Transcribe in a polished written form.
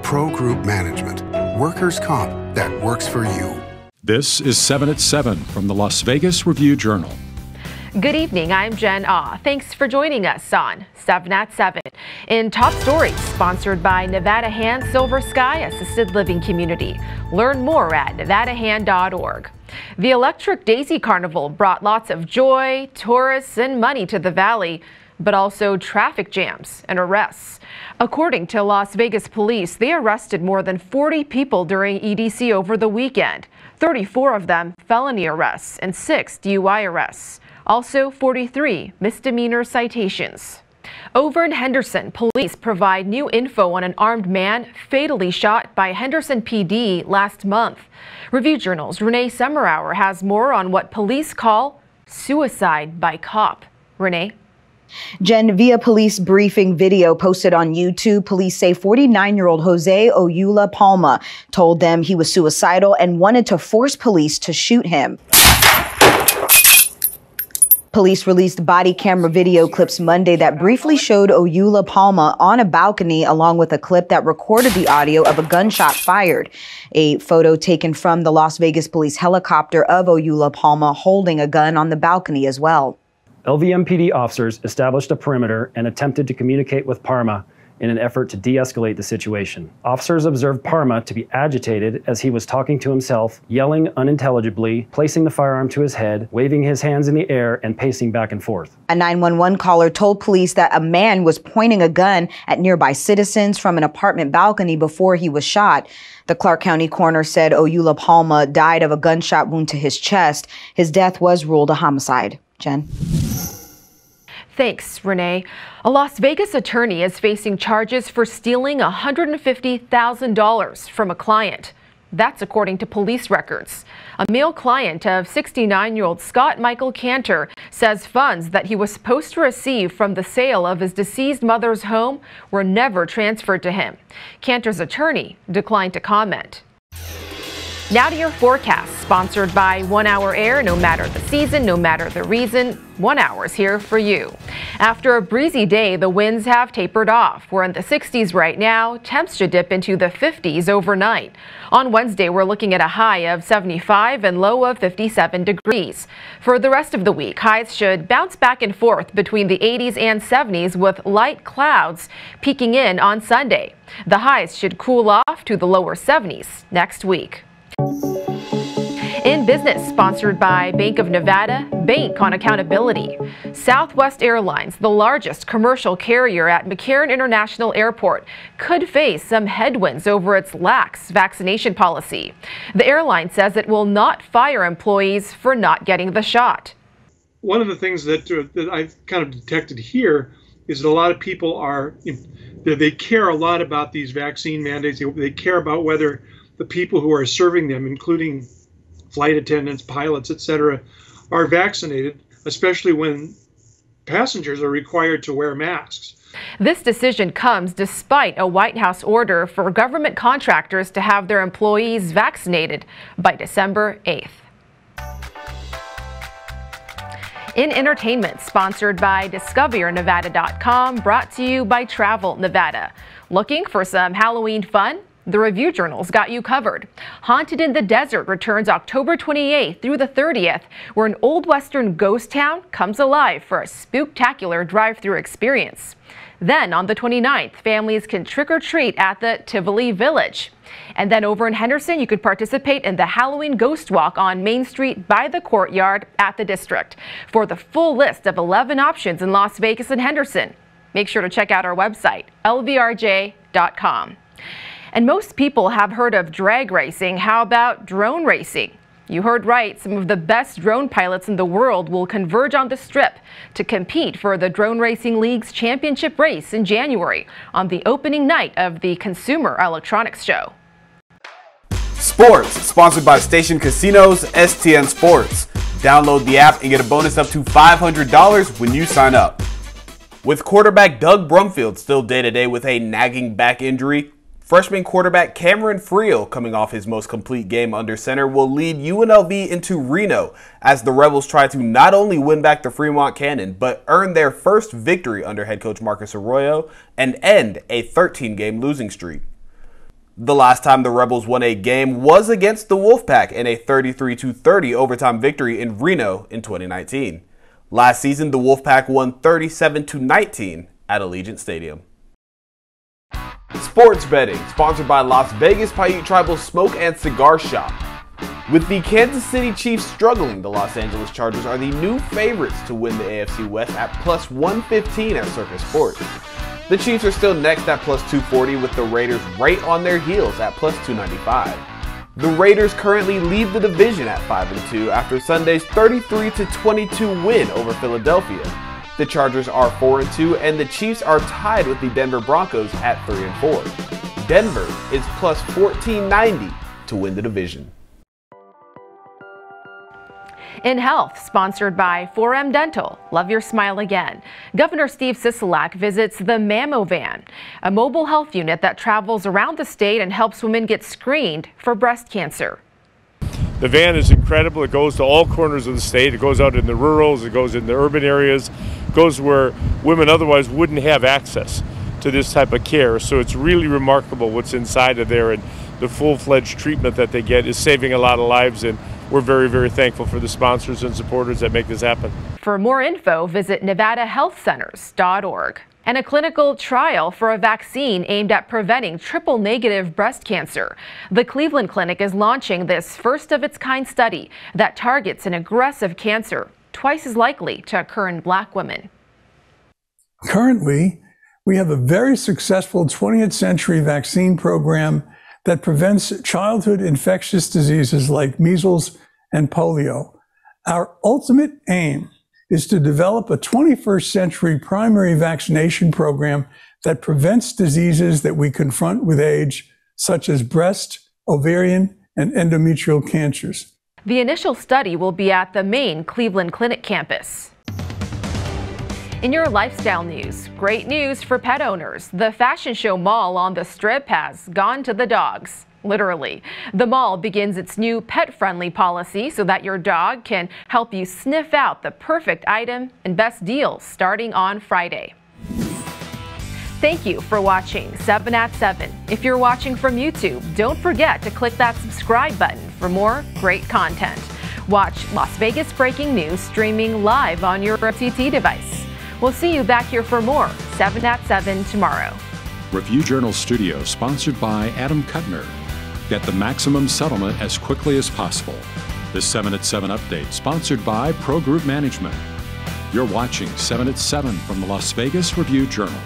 Pro Group Management. Workers' comp that works for you. This is 7 at 7 from the Las Vegas Review-Journal. Good evening, I'm Jen Ah. Thanks for joining us on 7 at 7. In Top Stories, sponsored by Nevada Hand Silver Sky Assisted Living Community. Learn more at nevadahand.org. The Electric Daisy Carnival brought lots of joy, tourists, and money to the valley, but also traffic jams and arrests. According to Las Vegas police, they arrested more than 40 people during EDC over the weekend. 34 of them felony arrests and 6 DUI arrests. Also 43 misdemeanor citations. Over in Henderson, police provide new info on an armed man fatally shot by Henderson PD last month. Review-Journal's Renee Summerhour has more on what police call suicide by cop. Renee? Jen, via police briefing video posted on YouTube, police say 49-year-old Jose Oyula Palma told them he was suicidal and wanted to force police to shoot him. Police released body camera video clips Monday that briefly showed Oyula Palma on a balcony, along with a clip that recorded the audio of a gunshot fired. A photo taken from the Las Vegas police helicopter of Oyula Palma holding a gun on the balcony as well. LVMPD officers established a perimeter and attempted to communicate with Parma in an effort to de-escalate the situation. Officers observed Parma to be agitated as he was talking to himself, yelling unintelligibly, placing the firearm to his head, waving his hands in the air, and pacing back and forth. A 911 caller told police that a man was pointing a gun at nearby citizens from an apartment balcony before he was shot. The Clark County coroner said Oyula Palma died of a gunshot wound to his chest. His death was ruled a homicide. Jen? Thanks, Renee. A Las Vegas attorney is facing charges for stealing $150,000 from a client. That's according to police records. A male client of 69-year-old Scott Michael Cantor says funds that he was supposed to receive from the sale of his deceased mother's home were never transferred to him. Cantor's attorney declined to comment. Now to your forecast, sponsored by 1 Hour Air. No matter the season, no matter the reason, 1 Hour is here for you. After a breezy day, the winds have tapered off. We're in the 60s right now. Temps should dip into the 50s overnight. On Wednesday, we're looking at a high of 75 and low of 57 degrees. For the rest of the week, highs should bounce back and forth between the 80s and 70s with light clouds peeking in on Sunday. The highs should cool off to the lower 70s next week. In business, sponsored by Bank of Nevada, Bank on Accountability. Southwest Airlines, the largest commercial carrier at McCarran International Airport, could face some headwinds over its lax vaccination policy. The airline says it will not fire employees for not getting the shot. One of the things that I've kind of detected here is that a lot of people they care a lot about these vaccine mandates. They care about whether the people who are serving them, including flight attendants, pilots, etc., are vaccinated, especially when passengers are required to wear masks. This decision comes despite a White House order for government contractors to have their employees vaccinated by December 8th. In entertainment, sponsored by DiscoverNevada.com, brought to you by Travel Nevada. Looking for some Halloween fun? The Review-Journal's got you covered. Haunted in the Desert returns October 28th through the 30th, where an old western ghost town comes alive for a spooktacular drive-through experience. Then on the 29th, families can trick-or-treat at the Tivoli Village. And then over in Henderson, you could participate in the Halloween Ghost Walk on Main Street by the Courtyard at the District. For the full list of 11 options in Las Vegas and Henderson, make sure to check out our website, lvrj.com. And most people have heard of drag racing. How about drone racing? You heard right. Some of the best drone pilots in the world will converge on the Strip to compete for the Drone Racing League's championship race in January on the opening night of the Consumer Electronics Show. Sports, sponsored by Station Casinos, STN Sports. Download the app and get a bonus up to $500 when you sign up. With quarterback Doug Brumfield still day-to-day with a nagging back injury, freshman quarterback Cameron Friel, coming off his most complete game under center, will lead UNLV into Reno as the Rebels try to not only win back the Fremont Cannon, but earn their first victory under head coach Marcus Arroyo and end a 13-game losing streak. The last time the Rebels won a game was against the Wolfpack in a 33-30 overtime victory in Reno in 2019. Last season, the Wolfpack won 37-19 at Allegiant Stadium. Sports betting, sponsored by Las Vegas Paiute Tribal Smoke and Cigar Shop. With the Kansas City Chiefs struggling, the Los Angeles Chargers are the new favorites to win the AFC West at plus 115 at Circus Sports. The Chiefs are still next at plus 240 with the Raiders right on their heels at plus 295. The Raiders currently lead the division at 5-2 after Sunday's 33-22 win over Philadelphia. The Chargers are 4-2 and the Chiefs are tied with the Denver Broncos at 3-4. Denver is plus 1490 to win the division. In health, sponsored by 4M Dental. Love your smile again. Governor Steve Sisolak visits the Mammo Van, a mobile health unit that travels around the state and helps women get screened for breast cancer. The van is incredible. It goes to all corners of the state. It goes out in the rurals, it goes in the urban areas, it goes where women otherwise wouldn't have access to this type of care. So it's really remarkable what's inside of there, and the full-fledged treatment that they get is saving a lot of lives, and we're very, very thankful for the sponsors and supporters that make this happen. For more info, visit NevadaHealthCenters.org. And a clinical trial for a vaccine aimed at preventing triple-negative breast cancer. The Cleveland Clinic is launching this first-of-its-kind study that targets an aggressive cancer, twice as likely to occur in Black women. Currently, we have a very successful 20th century vaccine program that prevents childhood infectious diseases like measles and polio. Our ultimate aim is to develop a 21st century primary vaccination program that prevents diseases that we confront with age, such as breast, ovarian, and endometrial cancers. The initial study will be at the main Cleveland Clinic campus. In your lifestyle news, great news for pet owners. The Fashion Show Mall on the Strip has gone to the dogs. Literally. The mall begins its new pet-friendly policy so that your dog can help you sniff out the perfect item and best deals starting on Friday. Thank you for watching 7 at 7. If you're watching from YouTube, don't forget to click that subscribe button for more great content. Watch Las Vegas breaking news streaming live on your OTT device. We'll see you back here for more 7 at 7 tomorrow. Review Journal Studio, sponsored by Adam Kuttner. Get the maximum settlement as quickly as possible. This 7 at 7 update, sponsored by Pro Group Management. You're watching 7 at 7 from the Las Vegas Review Journal.